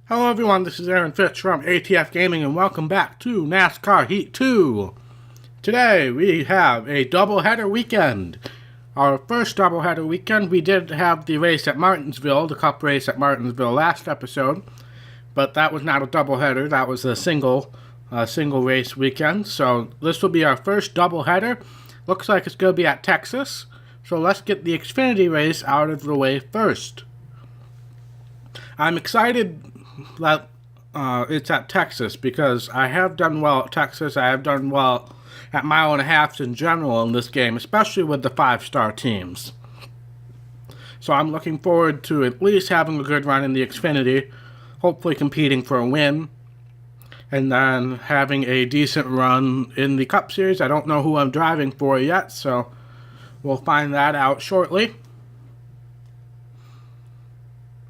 Hello everyone, this is Aaron Fitch from ATF Gaming and welcome back to NASCAR Heat 2. Today we have a doubleheader weekend. Our first doubleheader weekend, we did have the race at Martinsville, the Cup race at Martinsville last episode, but that was not a doubleheader, that was a single race weekend. So this will be our first doubleheader. Looks like it's going to be at Texas, so let's get the Xfinity race out of the way first. I'm excited that it's at Texas because I have done well at Texas. I have done well at mile and a halves in general in this game, especially with the 5-star teams. So I'm looking forward to at least having a good run in the Xfinity, hopefully competing for a win, and then having a decent run in the Cup Series. I don't know who I'm driving for yet, so we'll find that out shortly.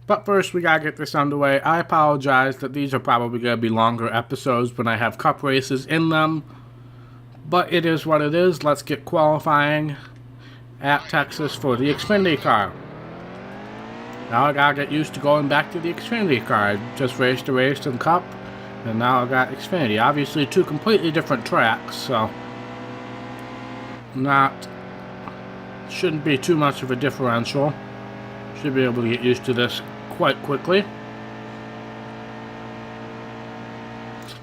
But first, we gotta get this underway. I apologize that these are probably gonna be longer episodes when I have Cup races in them. But it is what it is. Let's get qualifying at Texas for the Xfinity car. Now I gotta get used to going back to the Xfinity car. I just raced a race in Cup, and now I got Xfinity. Obviously, two completely different tracks, so shouldn't be too much of a differential. Should be able to get used to this quite quickly.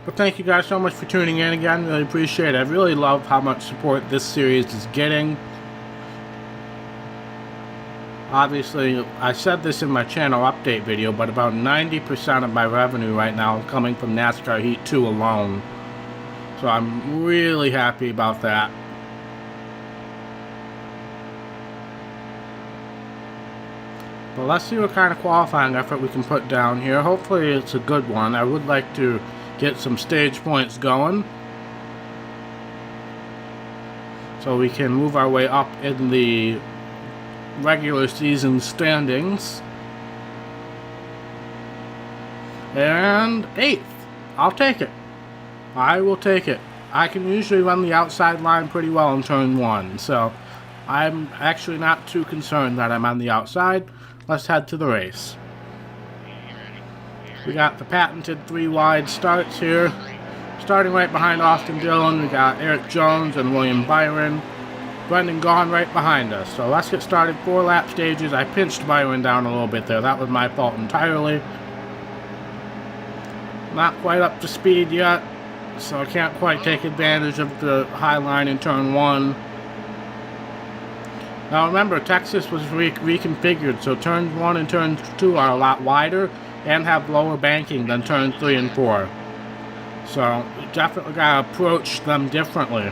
But thank you guys so much for tuning in again. Really appreciate it. I really love how much support this series is getting. Obviously, I said this in my channel update video, but about 90% of my revenue right now is coming from NASCAR Heat 2 alone. So I'm really happy about that. But let's see what kind of qualifying effort we can put down here. Hopefully it's a good one. I would like to get some stage points going, so we can move our way up in the regular season standings. And 8th. I'll take it. I will take it. I can usually run the outside line pretty well in turn 1, so I'm actually not too concerned that I'm on the outside. Let's head to the race. We got the patented 3 wide starts here. Starting right behind Austin Dillon, we got Eric Jones and William Byron. Brendan Gaughan right behind us. So let's get started. 4 lap stages. I pinched Byron down a little bit there. That was my fault entirely. Not quite up to speed yet, so I can't quite take advantage of the high line in turn 1. Now remember, Texas was reconfigured, so turns 1 and turns 2 are a lot wider and have lower banking than turns 3 and 4. So you definitely gotta approach them differently.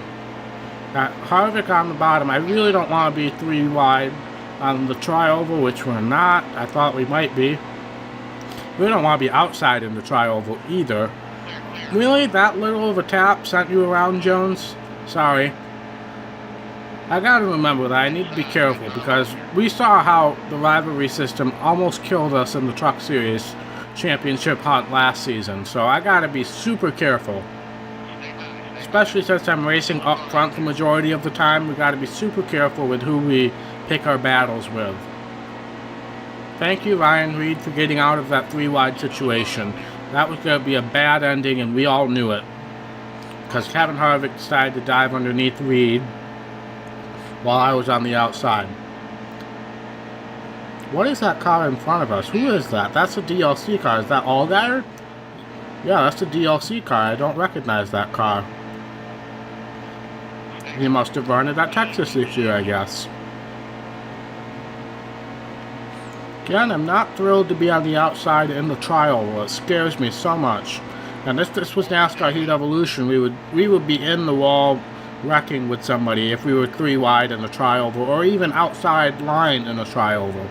Got Harvick on the bottom. I really don't want to be 3 wide on the tri-oval, which we're not. I thought we might be. We don't want to be outside in the tri-oval either. Really? That little of a tap sent you around, Jones? Sorry. I gotta remember that I need to be careful because we saw how the rivalry system almost killed us in the Truck Series championship hunt last season, so I gotta be super careful. Especially since I'm racing up front the majority of the time, we gotta be super careful with who we pick our battles with. Thank you, Ryan Reed, for getting out of that 3 wide situation. That was gonna be a bad ending and we all knew it, because Kevin Harvick decided to dive underneath Reed while I was on the outside. What is that car in front of us? Who is that? That's a DLC car. Is that Allgaier? Yeah, that's a DLC car. I don't recognize that car. He must have run it at Texas this year, I guess. Again, I'm not thrilled to be on the outside in the tri-oval. It scares me so much. And if this was NASCAR Heat Evolution, we would be in the wall wrecking with somebody if we were 3 wide in a tri-oval, or even outside line in a tri-oval.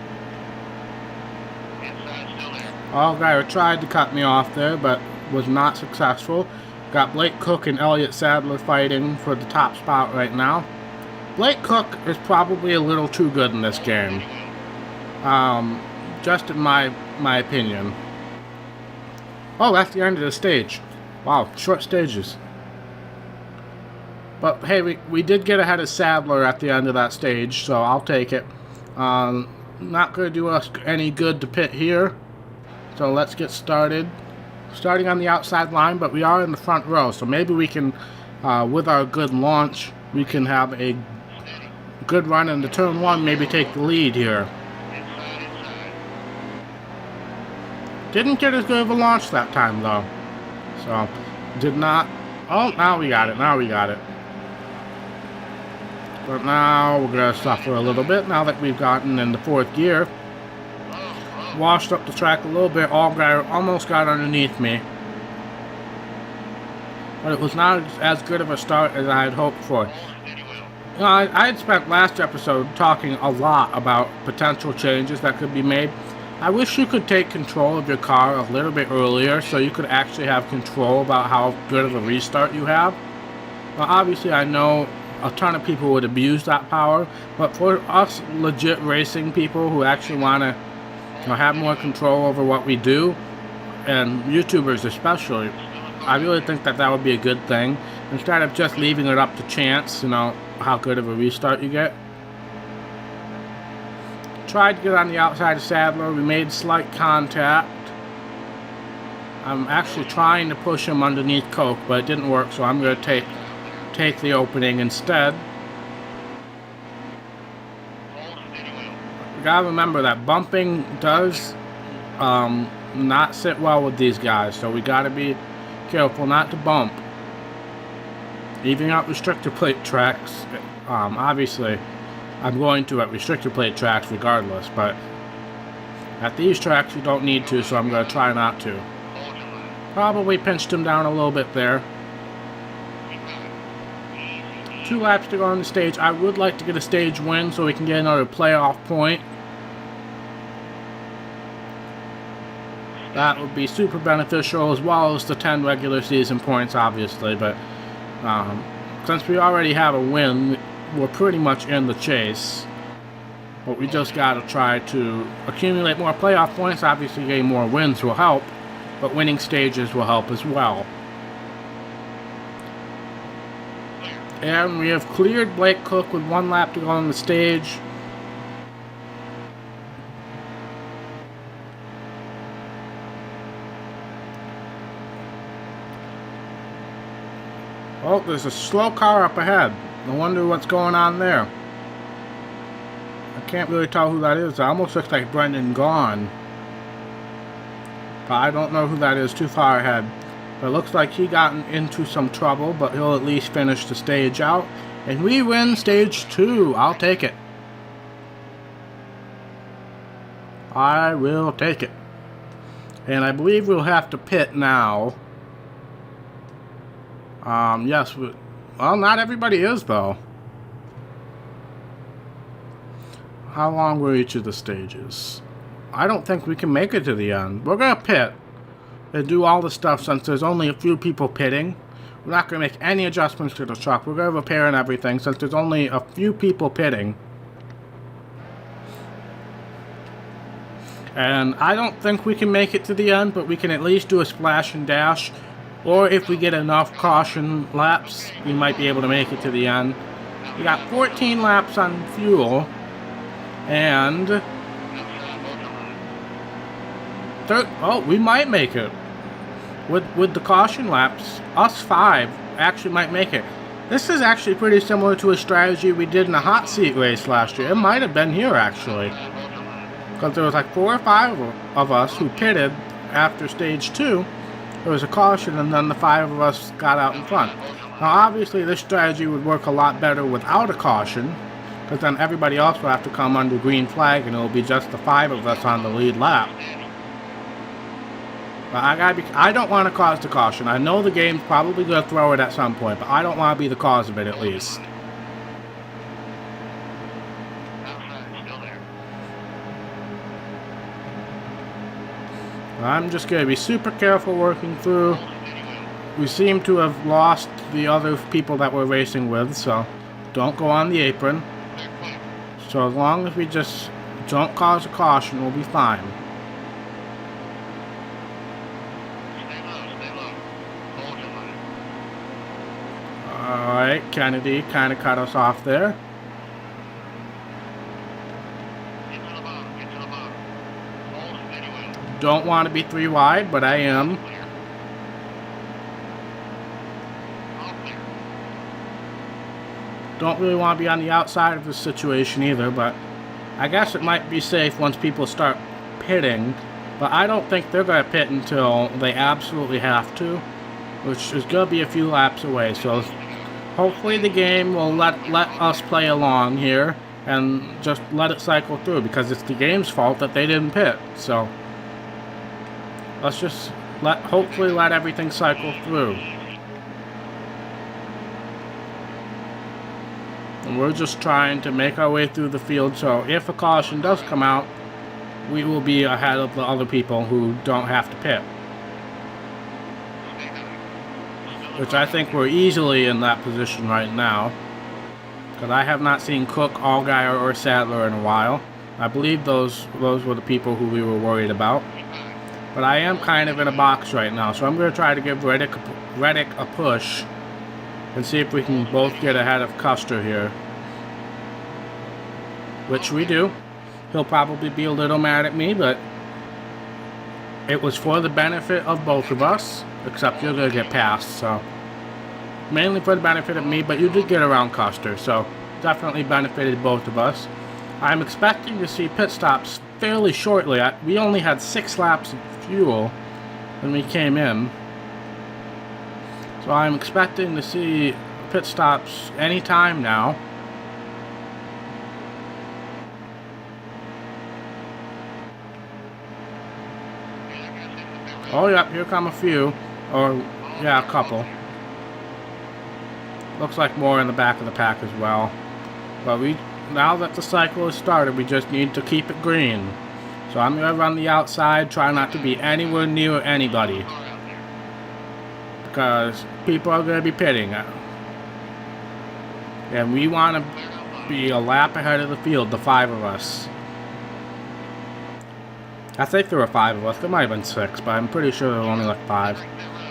Allgaier tried to cut me off there, but was not successful. Got Blake Cook and Elliott Sadler fighting for the top spot right now. Blake Cook is probably a little too good in this game. Just in my opinion. Oh, that's the end of the stage. Wow, short stages. But hey, we did get ahead of Sadler at the end of that stage, so I'll take it. Not going to do us any good to pit here. So let's get started. Starting on the outside line, but we are in the front row, so maybe we can, with our good launch, we can have a good run into turn one, maybe take the lead here. Didn't get as good of a launch that time though, so did not. Oh, now we got it. Now we got it. But now we're gonna suffer a little bit now that we've gotten in the fourth gear. Washed up the track a little bit. Almost got underneath me, but it was not as good of a start as I had hoped for. You know, I had spent last episode talking a lot about potential changes that could be made. I wish you could take control of your car a little bit earlier so you could actually have control about how good of a restart you have. Well, obviously I know a ton of people would abuse that power, but for us legit racing people who actually want to, you know, have more control over what we do, and YouTubers especially, I really think that that would be a good thing, instead of just leaving it up to chance, you know, how good of a restart you get. Tried to get on the outside of Sadler. We made slight contact. I'm actually trying to push him underneath Coke, but it didn't work, so I'm going to take the opening instead. You gotta remember that bumping does not sit well with these guys, so we gotta be careful not to bump. Even at restrictor plate tracks, obviously I'm going to at restrictor plate tracks regardless, but at these tracks you don't need to, so I'm going to try not to. Probably pinched him down a little bit there. 2 laps to go on the stage. I would like to get a stage win so we can get another playoff point. That would be super beneficial, as well as the 10 regular season points, obviously, but since we already have a win, we're pretty much in the chase. But we just got to try to accumulate more playoff points. Obviously getting more wins will help, but winning stages will help as well. And we have cleared Blake Cook with 1 lap to go on the stage. Oh, there's a slow car up ahead. I wonder what's going on there. I can't really tell who that is. It almost looks like Brendan Gaughan, but I don't know who that is too far ahead. But it looks like he got into some trouble, but he'll at least finish the stage out. And we win stage 2. I'll take it. I will take it. And I believe we'll have to pit now. Yes, well, not everybody is, though. How long were each of the stages? I don't think we can make it to the end. We're going to pit and do all the stuff since there's only a few people pitting. We're not going to make any adjustments to the truck. We're going to repair and everything since there's only a few people pitting. And I don't think we can make it to the end, but we can at least do a splash and dash. Or if we get enough caution laps, we might be able to make it to the end. We got 14 laps on fuel. And oh, we might make it. With the caution laps, us 5 actually might make it. This is actually pretty similar to a strategy we did in a hot seat race last year. It might have been here, actually. Because there was like 4 or 5 of us who pitted after stage 2. There was a caution, and then the 5 of us got out in front. Now, obviously, this strategy would work a lot better without a caution, because then everybody else will have to come under green flag, and it'll be just the 5 of us on the lead lap. But I don't want to cause the caution. I know the game's probably going to throw it at some point, but I don't want to be the cause of it, at least. I'm just going to be super careful working through. We seem to have lost the other people that we're racing with, so don't go on the apron. So as long as we just don't cause a caution, we'll be fine. Alright, Kennedy kind of cut us off there. don't want to be 3 wide, but I am. Don't really want to be on the outside of this situation either, but I guess it might be safe once people start pitting. But I don't think they're going to pit until they absolutely have to, which is going to be a few laps away. So hopefully the game will let us play along here and just let it cycle through, because it's the game's fault that they didn't pit. So let's just hopefully let everything cycle through. And we're just trying to make our way through the field, so if a caution does come out, we will be ahead of the other people who don't have to pit. Which I think we're easily in that position right now, because I have not seen Cook, Allgaier, or Sadler in a while. I believe those were the people who we were worried about. But I am kind of in a box right now, so I'm going to try to give Reddick a push and see if we can both get ahead of Custer here. Which we do. He'll probably be a little mad at me, but it was for the benefit of both of us, except you're going to get passed, so mainly for the benefit of me, but you did get around Custer, so definitely benefited both of us. I'm expecting to see pit stops fairly shortly. We only had 6 laps of fuel when we came in, so I'm expecting to see pit stops anytime now. Oh, yep, here come a few. Or, yeah, a couple. Looks like more in the back of the pack as well. But now that the cycle has started, we just need to keep it green. So I'm going to run the outside, try not to be anywhere near anybody, because people are going to be pitting. And we want to be a lap ahead of the field, the 5 of us. I think there were 5 of us. There might have been 6, but I'm pretty sure there were only like 5.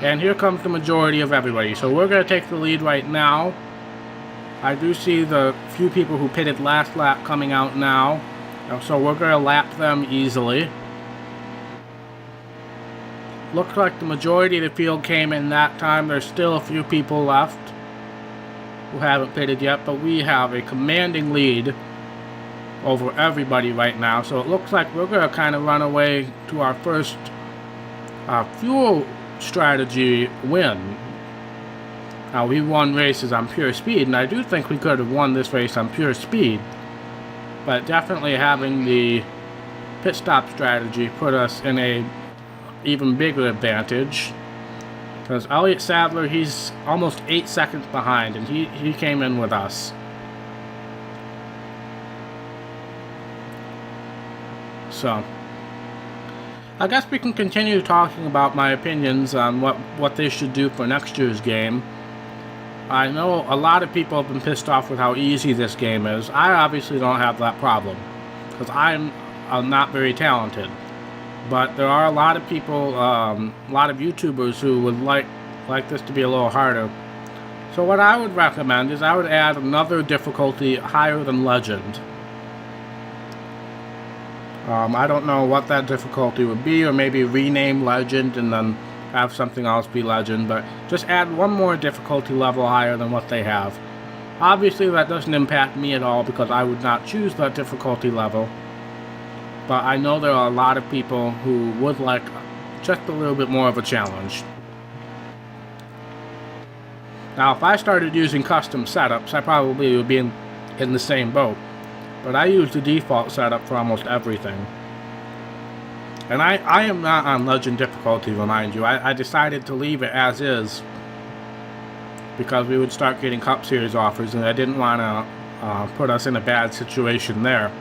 And here comes the majority of everybody. So we're going to take the lead right now. I do see the few people who pitted last lap coming out now. So we're going to lap them easily. Looks like the majority of the field came in that time. There's still a few people left who haven't pitted yet, but we have a commanding lead over everybody right now, so it looks like we're going to kind of run away to our first fuel strategy win. Now, we won races on pure speed, and I do think we could have won this race on pure speed, but definitely having the pit stop strategy put us in a even bigger advantage, because Elliott Sadler, he's almost 8 seconds behind, and he came in with us. So, I guess we can continue talking about my opinions on what they should do for next year's game. I know a lot of people have been pissed off with how easy this game is. I obviously don't have that problem, because I'm not very talented. But there are a lot of people, a lot of YouTubers who would like this to be a little harder. So what I would recommend is I would add another difficulty higher than Legend. I don't know what that difficulty would be, or maybe rename Legend and then have something else be Legend, but just add one more difficulty level higher than what they have. Obviously that doesn't impact me at all, because I would not choose that difficulty level, but I know there are a lot of people who would like just a little bit more of a challenge. Now, if I started using custom setups, I probably would be in the same boat. But I use the default setup for almost everything. And I am not on Legend difficulty, remind you. I decided to leave it as is, because we would start getting Cup Series offers, and I didn't want to put us in a bad situation there.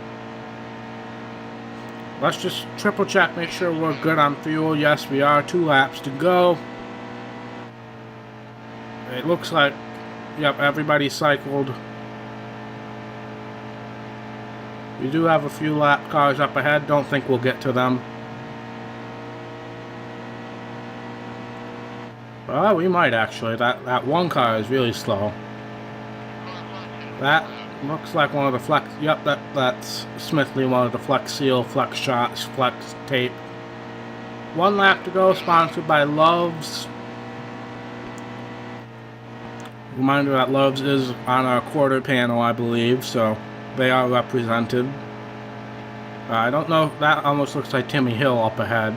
Let's just triple check, make sure we're good on fuel. Yes, we are. 2 laps to go. It looks like, yep, everybody cycled. We do have a few lap cars up ahead. Don't think we'll get to them. Well, we might actually. That one car is really slow. That looks like one of the flex. Yep, that's Smithley, one of the Flex Seal, Flex Shots, Flex Tape 1 lap to go, sponsored by Love's. Reminder that Love's is on our quarter panel, I believe, so they are represented. I don't know, that almost looks like Timmy Hill up ahead.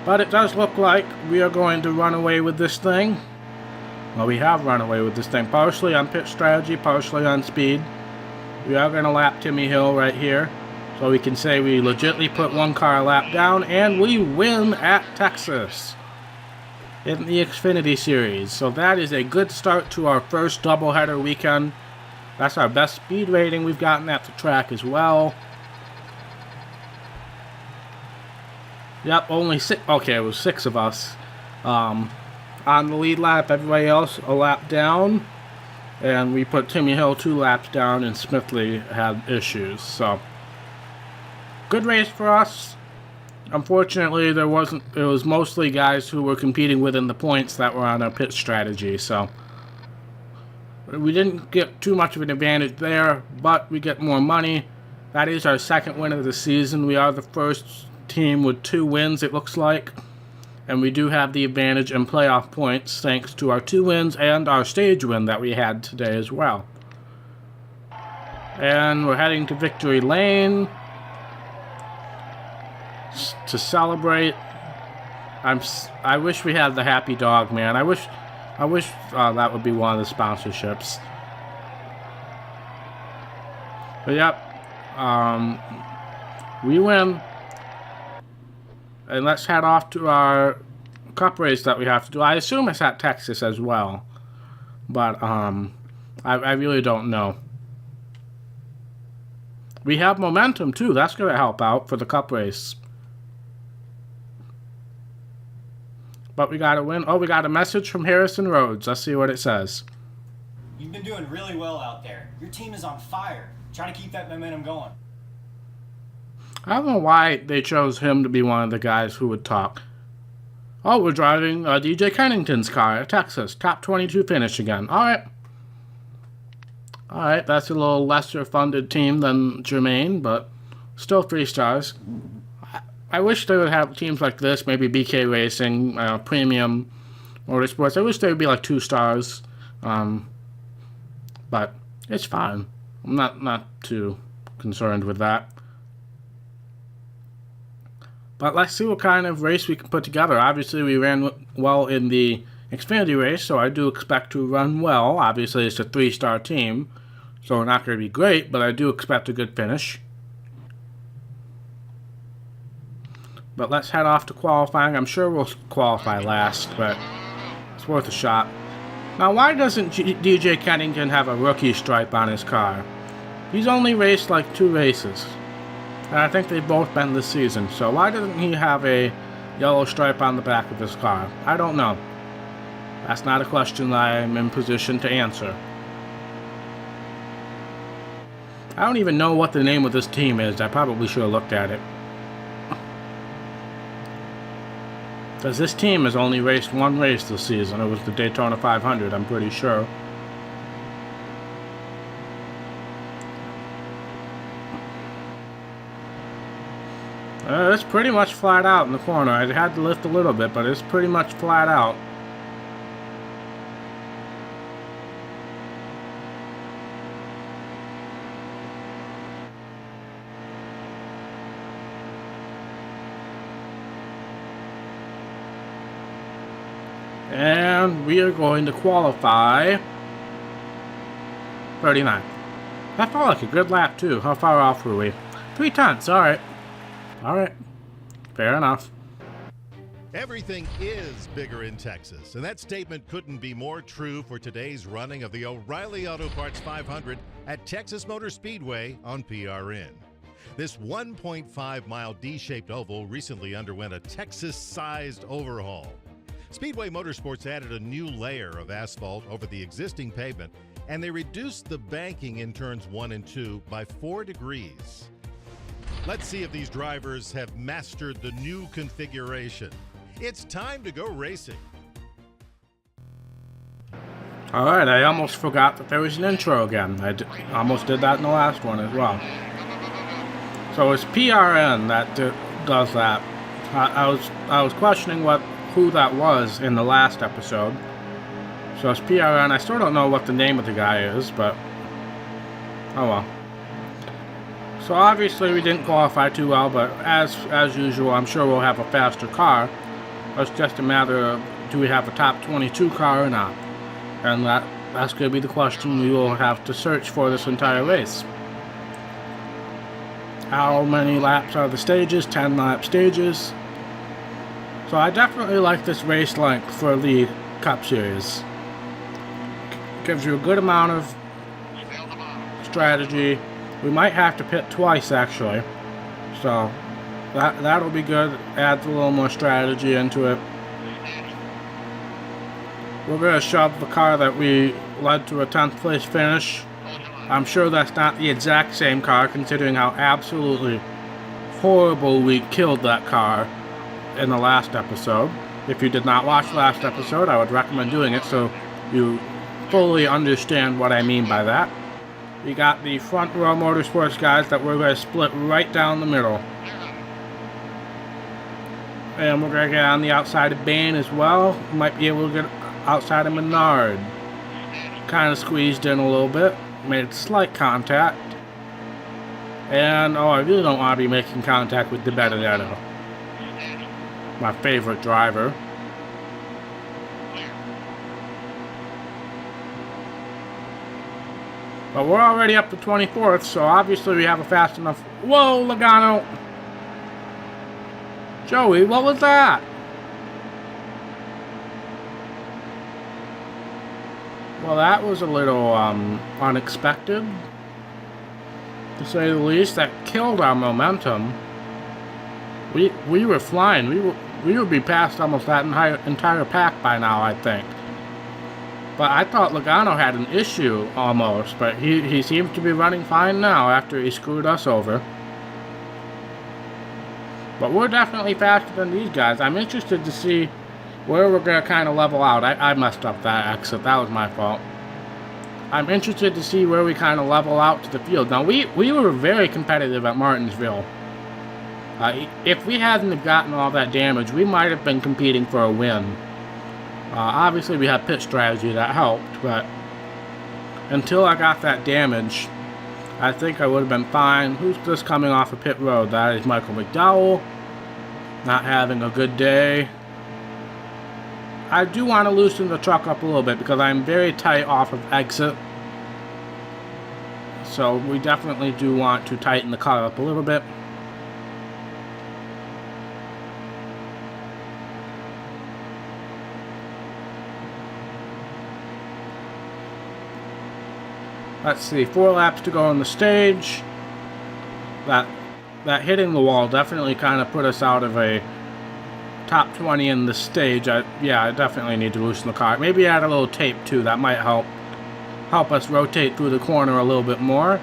But it does look like we are going to run away with this thing. Well, we have run away with this thing, partially on pit strategy, partially on speed. We are going to lap Timmy Hill right here. So we can say we legitimately put 1 car a lap down, and we win at Texas in the Xfinity Series. So that is a good start to our first doubleheader weekend. That's our best speed rating we've gotten at the track as well. Yep, only 6. Okay, it was 6 of us on the lead lap. Everybody else a lap down. And we put Timmy Hill 2 laps down, and Smithley had issues. So good race for us. Unfortunately, it was mostly guys who were competing within the points that were on our pit strategy, so we didn't get too much of an advantage there, but we get more money. That is our 2nd win of the season. We are the first team with 2 wins, it looks like, and we do have the advantage in playoff points thanks to our 2 wins and our stage win that we had today as well. And we're heading to Victory Lane to celebrate. I wish we had the happy dog, man. I wish that would be one of the sponsorships. But yep, we win, and let's head off to our cup race that we have to do. I assume it's at Texas as well, but I really don't know. We have momentum too. That's going to help out for the cup race. But we got to win. Oh, we got a message from Harrison Rhodes. Let's see what it says. You've been doing really well out there. Your team is on fire. Try to keep that momentum going. I don't know why they chose him to be one of the guys who would talk. Oh, we're driving DJ Kennington's car at Texas. Top 22 finish again. Alright. Alright, that's a little lesser funded team than Jermaine, but still 3 stars. I wish they would have teams like this, maybe BK Racing, Premium Motorsports. I wish they would be like 2 stars, but it's fine. I'm not too concerned with that. But let's see what kind of race we can put together. Obviously, we ran well in the Xfinity race, so I do expect to run well. Obviously, it's a 3-star team, so we're not going to be great, but I do expect a good finish. But let's head off to qualifying. I'm sure we'll qualify last, but it's worth a shot. Now, why doesn't DJ Kennington have a rookie stripe on his car? He's only raced like 2 races, and I think they've both been this season. So why doesn't he have a yellow stripe on the back of his car? I don't know. That's not a question that I'm in position to answer. I don't even know what the name of this team is. I probably should have looked at it. Because this team has only raced 1 race this season. It was the Daytona 500, I'm pretty sure. It's pretty much flat out in the corner. I had to lift a little bit, but it's pretty much flat out. And we are going to qualify 39. That felt like a good lap too. How far off were we? 3/10. Alright. Alright. Fair enough. Everything is bigger in Texas, and that statement couldn't be more true for today's running of the O'Reilly Auto Parts 500 at Texas Motor Speedway on PRN. This 1.5-mile D-shaped oval recently underwent a Texas-sized overhaul. Speedway Motorsports added a new layer of asphalt over the existing pavement, and they reduced the banking in turns 1 and 2 by 4 degrees. Let's see if these drivers have mastered the new configuration. It's time to go racing. Alright, I almost forgot that there was an intro again. I almost did that in the last one as well. So it's PRN that does that. I was questioning who that was in the last episode. So it's PRN. I still don't know what the name of the guy is, but oh well. So obviously we didn't qualify too well, but as usual, I'm sure we'll have a faster car. It's just a matter of, do we have a top 22 car or not? And that's going to be the question we will have to search for this entire race. How many laps are the stages? 10 lap stages. So I definitely like this race length for the Cup Series. Gives you a good amount of strategy. We might have to pit twice actually, so that'll be good. Adds a little more strategy into it. We're going to shove the car that we led to a 10th place finish. I'm sure that's not the exact same car, considering how absolutely horrible we killed that car in the last episode. If you did not watch the last episode, I would recommend doing it so you fully understand what I mean by that. We got the front row motorsports guys that we're going to split right down the middle. And we're going to get on the outside of Bain as well. Might be able to get outside of Menard. Kind of squeezed in a little bit. Made slight contact. And, oh, I really don't want to be making contact with Di Benedetto. My favorite driver. But we're already up to 24th, so obviously we have a fast enough... Whoa, Logano! Joey, what was that? Well, that was a little unexpected, to say the least. That killed our momentum. We were flying. We would be past almost that entire pack by now, I think. But I thought Logano had an issue almost, but he seems to be running fine now after he screwed us over. But we're definitely faster than these guys. I'm interested to see where we're going to kind of level out. I messed up that exit. That was my fault. I'm interested to see where we kind of level out to the field. Now, we were very competitive at Martinsville. If we hadn't have gotten all that damage, we might have been competing for a win. Obviously, we had pit strategy that helped, but until I got that damage, I think I would have been fine. Who's just coming off of pit road? That is Michael McDowell. Not having a good day. I do want to loosen the truck up a little bit because I'm very tight off of exit. So we definitely do want to tighten the car up a little bit. Let's see, 4 laps to go on the stage. That hitting the wall definitely kind of put us out of a top 20 in the stage. I definitely need to loosen the car. Maybe add a little tape too. That might help us rotate through the corner a little bit more.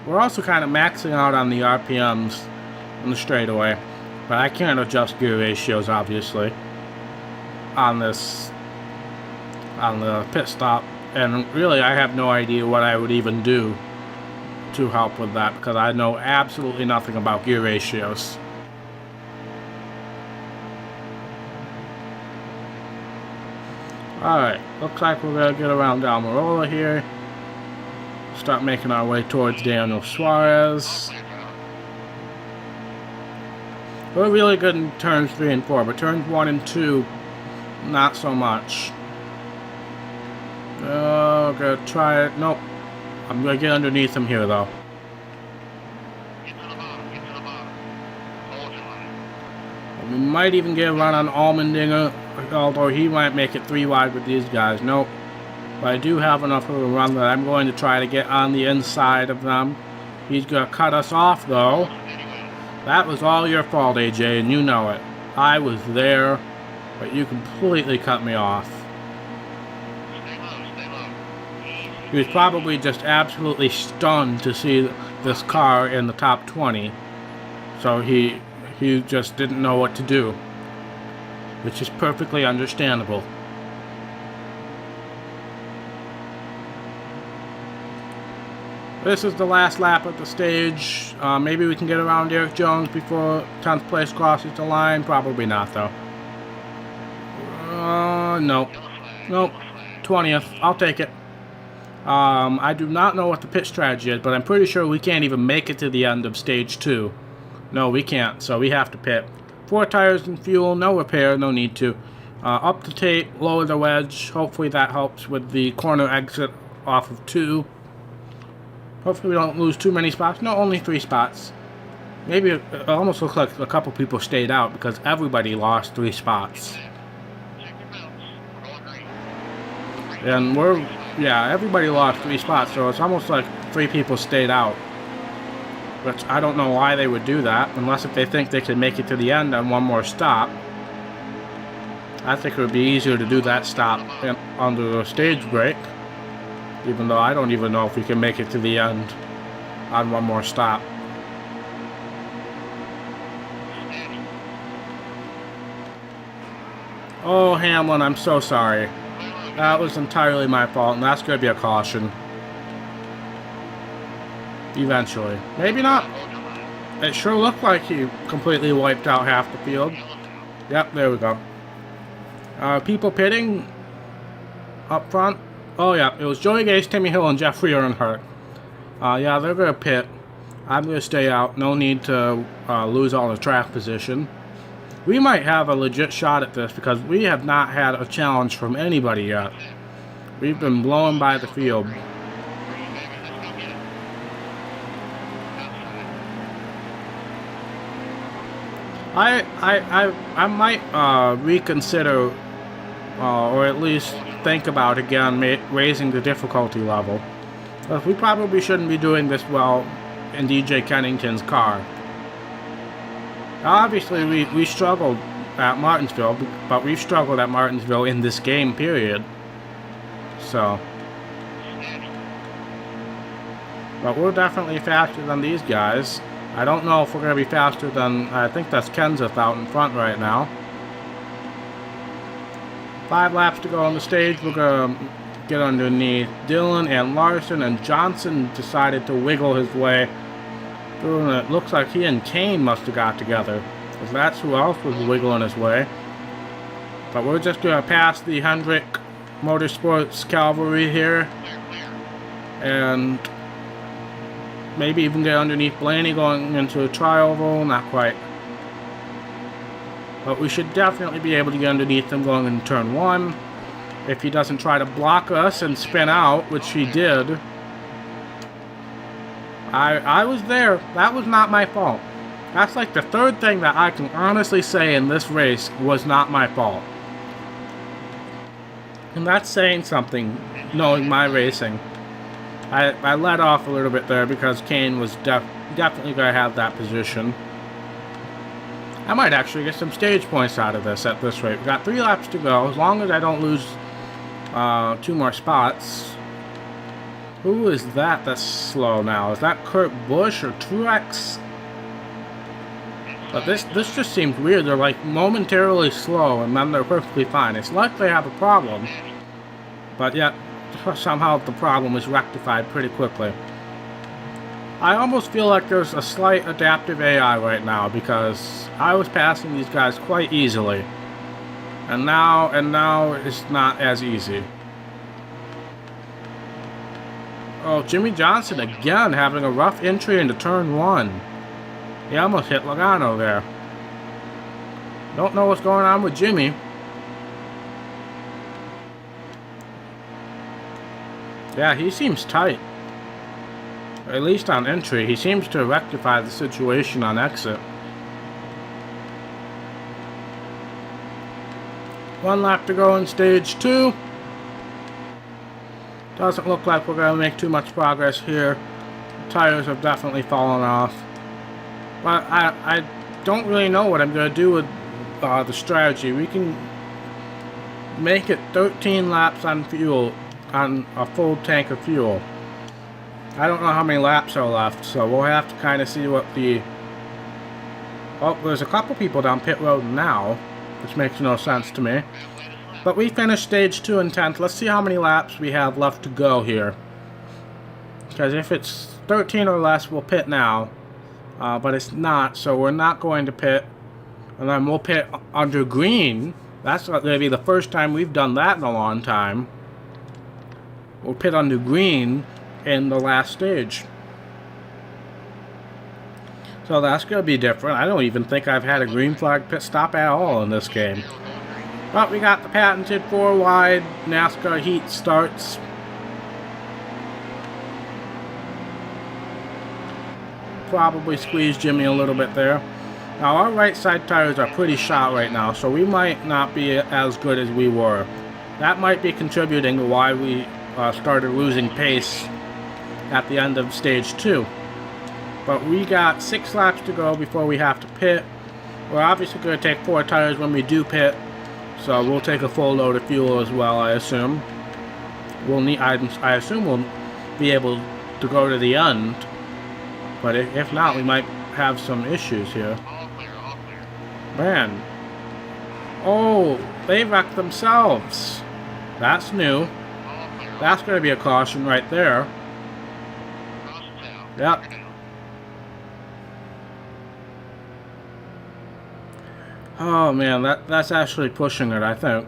We're also kind of maxing out on the RPMs on the straightaway, but I can't adjust gear ratios obviously on the pit stop. And really, I have no idea what I would even do to help with that because I know absolutely nothing about gear ratios. Alright, looks like we're going to get around Almirola here. Start making our way towards Daniel Suarez. We're really good in turns 3 and 4, but turns 1 and 2, not so much. Oh, gonna try it. Nope. I'm gonna get underneath him here, though. We might even get a run on Allmendinger, although he might make it 3 wide with these guys. Nope. But I do have enough of a run that I'm going to try to get on the inside of them. He's gonna cut us off, though. That was all your fault, AJ, and you know it. I was there, but you completely cut me off. He was probably just absolutely stunned to see this car in the top 20. So he just didn't know what to do, which is perfectly understandable. This is the last lap of the stage. Maybe we can get around Eric Jones before 10th place crosses the line. Probably not, though. Nope. Nope. 20th. I'll take it. I do not know what the pit strategy is, but I'm pretty sure we can't even make it to the end of stage 2. No, we can't, so we have to pit. 4 tires and fuel, no repair, no need to. Up the tape, lower the wedge. Hopefully that helps with the corner exit off of 2. Hopefully we don't lose too many spots. No, only 3 spots. Maybe it almost looks like a couple people stayed out because everybody lost 3 spots. And yeah, everybody lost 3 spots, so it's almost like 3 people stayed out. Which I don't know why they would do that, unless if they think they can make it to the end on one more stop. I think it would be easier to do that stop under the stage break. Even though I don't even know if we can make it to the end on one more stop. Oh, Hamlin, I'm so sorry. That was entirely my fault, and that's going to be a caution. Eventually. Maybe not. It sure looked like he completely wiped out half the field. Yep, there we go. People pitting up front. Oh yeah, it was Joey Gase, Timmy Hill, and Jeffrey Earnhardt. Yeah, they're going to pit. I'm going to stay out. No need to lose all the track position. We might have a legit shot at this because we have not had a challenge from anybody yet. We've been blown by the field. I might reconsider or at least think about again raising the difficulty level. We probably shouldn't be doing this well in DJ Kennington's car. Obviously, we struggled at Martinsville, but we've struggled at Martinsville in this game, period. So. But we're definitely faster than these guys. I don't know if we're going to be faster than, I think that's Kenseth out in front right now. 5 laps to go on the stage. We're going to get underneath Dillon and Larson, and Johnson decided to wiggle his way through, and it looks like he and Kane must have got together, because that's who else was wiggling his way. But we're just going to pass the Hendrick Motorsports cavalry here, and maybe even get underneath Blaney going into a tri-oval. Not quite. But we should definitely be able to get underneath him going into turn 1. If he doesn't try to block us and spin out, which he did. I was there. That was not my fault. That's like the 3rd thing that I can honestly say in this race was not my fault. And that's saying something, knowing my racing. I let off a little bit there because Kane was definitely going to have that position. I might actually get some stage points out of this at this rate. We've got 3 laps to go. As long as I don't lose 2 more spots. Who is that that's slow now? Is that Kurt Busch or Truex? But this just seems weird. They're like momentarily slow and then they're perfectly fine. It's like they have a problem. But yet, somehow the problem is rectified pretty quickly. I almost feel like there's a slight adaptive AI right now because I was passing these guys quite easily. And now it's not as easy. Oh, Jimmy Johnson again having a rough entry into turn 1. He almost hit Logano there. Don't know what's going on with Jimmy. Yeah, he seems tight. At least on entry. He seems to rectify the situation on exit. 1 lap to go in stage 2. Doesn't look like we're going to make too much progress here. The tires have definitely fallen off. But I don't really know what I'm going to do with the strategy. We can make it 13 laps on fuel, on a full tank of fuel. I don't know how many laps are left, so we'll have to kind of see what the... Oh, there's a couple people down pit road now, which makes no sense to me. But we finished stage 2 in 10th. Let's see how many laps we have left to go here. Because if it's it's 13 or less, we'll pit now. But it's not, so we're not going to pit. And then we'll pit under green. That's going to be the first time we've done that in a long time. We'll pit under green in the last stage. So that's going to be different. I don't even think I've had a green flag pit stop at all in this game. But we got the patented 4-wide NASCAR heat starts. Probably squeezed Jimmy a little bit there. Now our right side tires are pretty shot right now, so we might not be as good as we were. That might be contributing to why we started losing pace at the end of stage 2. But we got 6 laps to go before we have to pit. We're obviously going to take 4 tires when we do pit, so we'll take a full load of fuel as well, I assume. We'll need, I assume we'll be able to go to the end, but if not, we might have some issues here. Man. Oh, they wrecked themselves. That's new. That's going to be a caution right there. Yep. Oh man, that's actually pushing it, I think.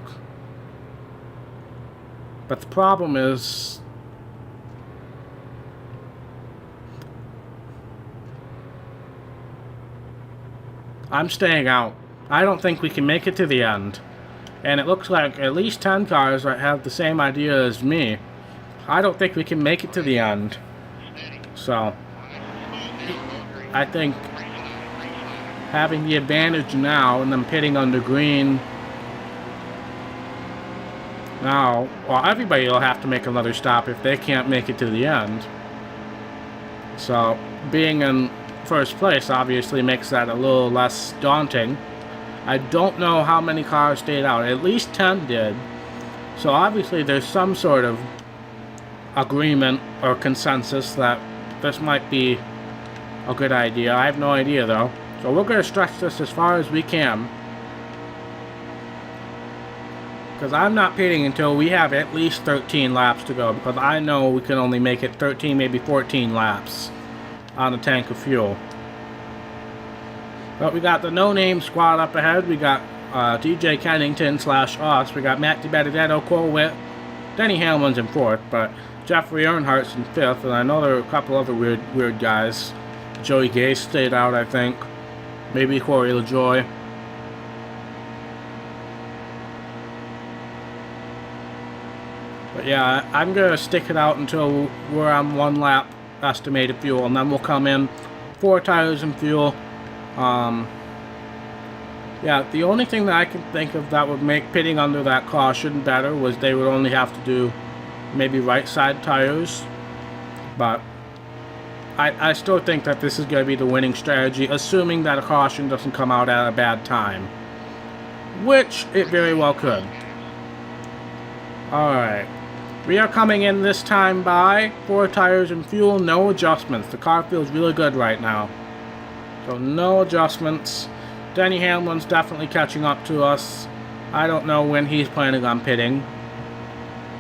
But the problem is, I'm staying out. I don't think we can make it to the end. And it looks like at least 10 cars have the same idea as me. I don't think we can make it to the end. So, I think having the advantage now and then pitting under green now, well, everybody will have to make another stop if they can't make it to the end. So, being in first place obviously makes that a little less daunting. I don't know how many cars stayed out. At least 10 did. So obviously there's some sort of agreement or consensus that this might be a good idea. I have no idea though. So we're going to stretch this as far as we can. Because I'm not pitting until we have at least 13 laps to go. Because I know we can only make it 13, maybe 14 laps on a tank of fuel. But we got the no-name squad up ahead. We got DJ Kennington / us. We got Matt DiBenedetto, Cole Witt, Denny Hamlin's in 4th, but Jeffrey Earnhardt's in 5th, and I know there are a couple other weird guys. Joey Gase stayed out, I think. Maybe Corey LaJoy. But yeah, I'm going to stick it out until we're on 1 lap estimated fuel, and then we'll come in 4 tires and fuel. Yeah, the only thing that I can think of that would make pitting under that caution better was they would only have to do maybe right side tires. But I still think that this is going to be the winning strategy, assuming that a caution doesn't come out at a bad time. Which it very well could. Alright. We are coming in this time by 4 tires and fuel, no adjustments. The car feels really good right now. So no adjustments. Denny Hamlin's definitely catching up to us. I don't know when he's planning on pitting,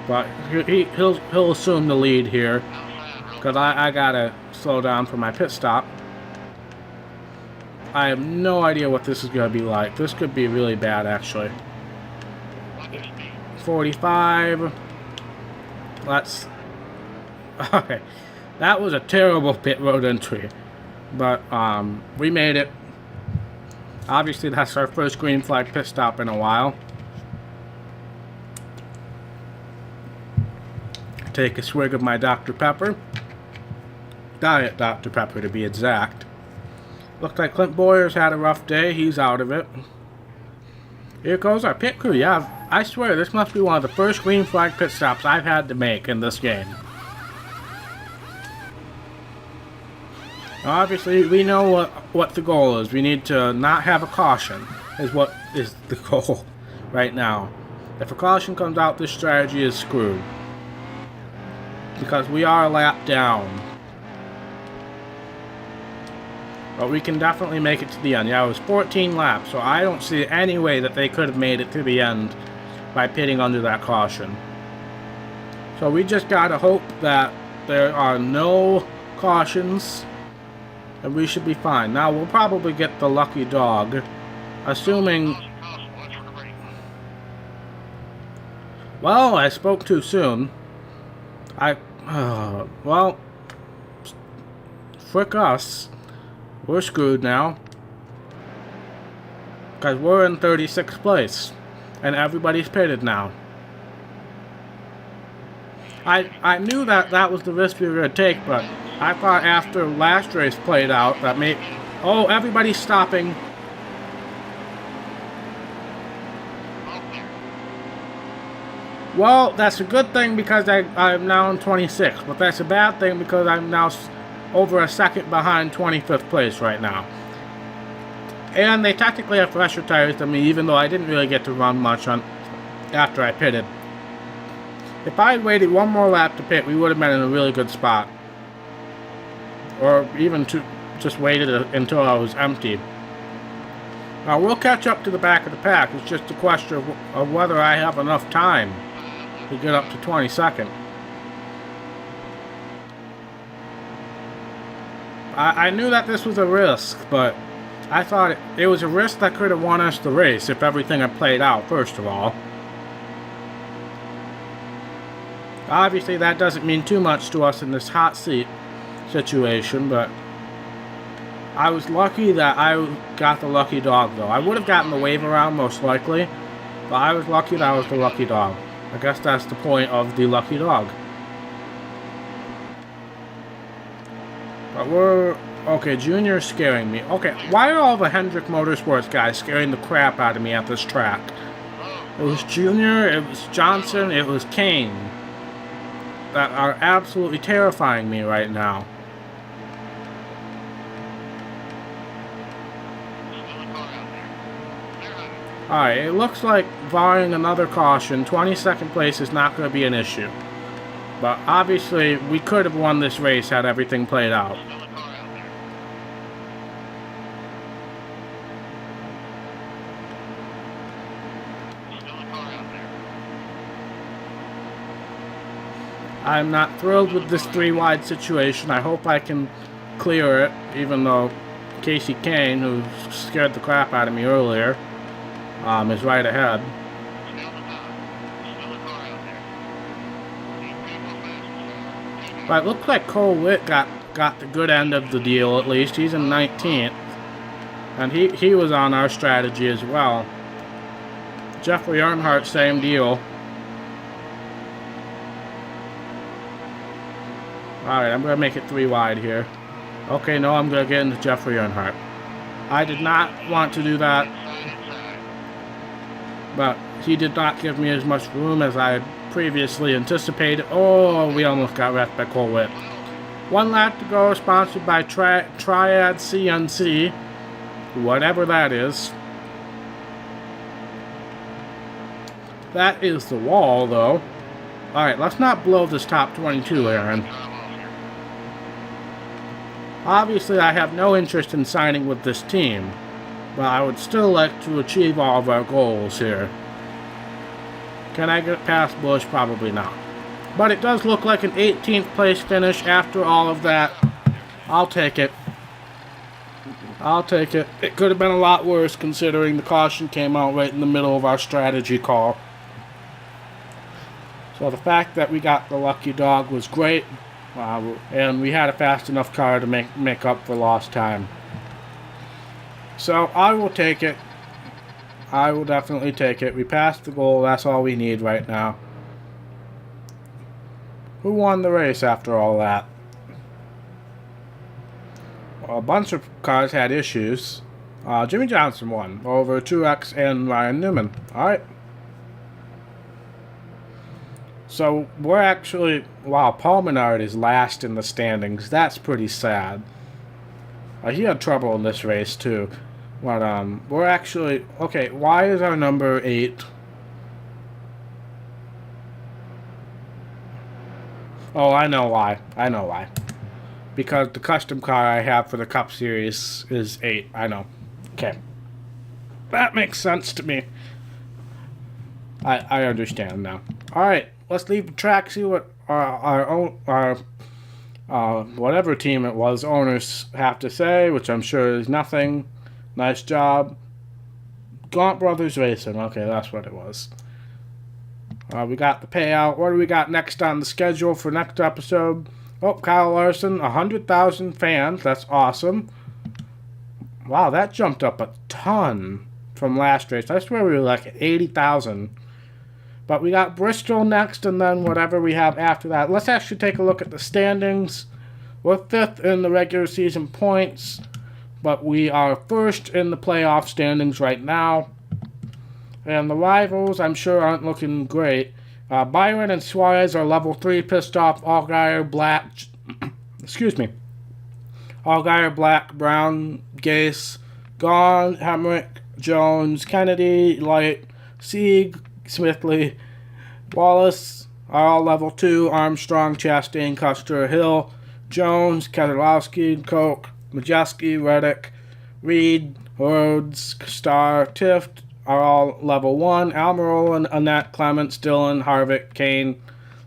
but he'll assume the lead here because I gotta slow down for my pit stop. I have no idea what this is gonna be like. This could be really bad actually. 45. Let's. Okay, that was a terrible pit road entry. But we made it. Obviously that's our first green flag pit stop in a while. Take a swig of my Dr. Pepper. Diet Dr. Pepper to be exact. Looked like Clint Boyer's had a rough day. He's out of it. Here goes our pit crew. Yeah, I swear this must be one of the first green flag pit stops I've had to make in this game. Obviously, we know what the goal is. We need to not have a caution, is what is the goal right now. If a caution comes out, this strategy is screwed. Because we are a lap down. But we can definitely make it to the end. Yeah, it was 14 laps, so I don't see any way that they could have made it to the end by pitting under that caution. So we just gotta hope that there are no cautions, and we should be fine. Now, we'll probably get the lucky dog, assuming... Well, I spoke too soon. Well, frick us. We're screwed now. Because we're in 36th place. And everybody's pitted now. I knew that was the risk we were going to take, but I thought after last race played out that maybe... Oh, everybody's stopping. Well, that's a good thing because I'm now in 26th, but that's a bad thing because I'm now over a second behind 25th place right now. And they technically have fresher tires than me, even though I didn't really get to run much after I pitted. If I had waited one more lap to pit, we would have been in a really good spot. Or even just waited until I was empty. Now, we'll catch up to the back of the pack. It's just a question of whether I have enough time to get up to 22nd. I knew that this was a risk, but I thought it was a risk that could have won us the race if everything had played out, first of all. Obviously, that doesn't mean too much to us in this hot seat situation, but I was lucky that I got the lucky dog, though. I would have gotten the wave around, most likely, but I was lucky that I was the lucky dog. I guess that's the point of the lucky dog. But we're... Okay, Junior's scaring me. Okay, why are all the Hendrick Motorsports guys scaring the crap out of me at this track? It was Junior, it was Johnson, it was Kane that are absolutely terrifying me right now. Alright, it looks like barring another caution, 22nd place is not going to be an issue. But obviously, we could have won this race had everything played out. I'm not thrilled with this 3-wide situation. I hope I can clear it, even though Casey Kane, who scared the crap out of me earlier, is right ahead. But it looks like Cole Witt got the good end of the deal, at least. He's in 19th. And he was on our strategy as well. Jeffrey Earnhardt, same deal. Alright, I'm going to make it 3-wide here. Okay, no, I'm going to get into Jeffrey Earnhardt. I did not want to do that, but he did not give me as much room as I had previously anticipated. Oh, we almost got wrecked by Cole Witt. 1 lap to go, sponsored by Triad CNC, whatever that is. That is the wall, though. Alright, let's not blow this top 22, Aaron. Obviously, I have no interest in signing with this team, but I would still like to achieve all of our goals here. Can I get past Bush? Probably not. But it does look like an 18th place finish after all of that. I'll take it. I'll take it. It could have been a lot worse considering the caution came out right in the middle of our strategy call. So the fact that we got the lucky dog was great. And we had a fast enough car to make up for lost time. So I will take it. I will definitely take it. We passed the goal. That's all we need right now. Who won the race after all that? Well, a bunch of cars had issues. Jimmy Johnson won over Truex and Ryan Newman. Alright. So, we're actually... Wow, Paul Menard is last in the standings. That's pretty sad. He had trouble in this race, too. But, we're actually... Okay, why is our number 8? Oh, I know why. I know why. Because the custom car I have for the Cup Series is 8. I know. Okay. That makes sense to me. I understand now. Alright. Let's leave the track, see what our whatever team it was, owners have to say, which I'm sure is nothing. Nice job. Gaunt Brothers Racing. Okay, that's what it was. We got the payout. What do we got next on the schedule for next episode? Oh, Kyle Larson, 100,000 fans. That's awesome. Wow, that jumped up a ton from last race. I swear we were like 80,000. But we got Bristol next, and then whatever we have after that. Let's actually take a look at the standings. We're 5th in the regular season points, but we are 1st in the playoff standings right now. And the rivals, I'm sure, aren't looking great. Byron and Suarez are level 3, pissed off. Allgaier, Black, excuse me. Allgaier, Black, Brown, Gase, Gone, Hemrick, Jones, Kennedy, Light, Sieg, Smithley, Wallace are all level 2. Armstrong, Chastain, Custer, Hill, Jones, Keselowski, Koch, Majeski, Reddick, Reed, Rhodes, Starr, Tift are all level 1. Almirola, Annette, Clements, Dillon, Harvick, Kane,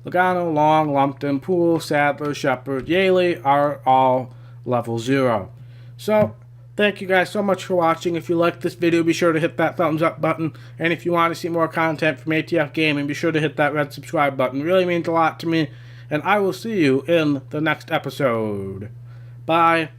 Logano, Long, Lumpton, Poole, Sadler, Shepard, Yaley are all level 0. So, thank you guys so much for watching. If you liked this video, be sure to hit that thumbs up button. And if you want to see more content from ATF Gaming, be sure to hit that red subscribe button. It really means a lot to me. And I will see you in the next episode. Bye.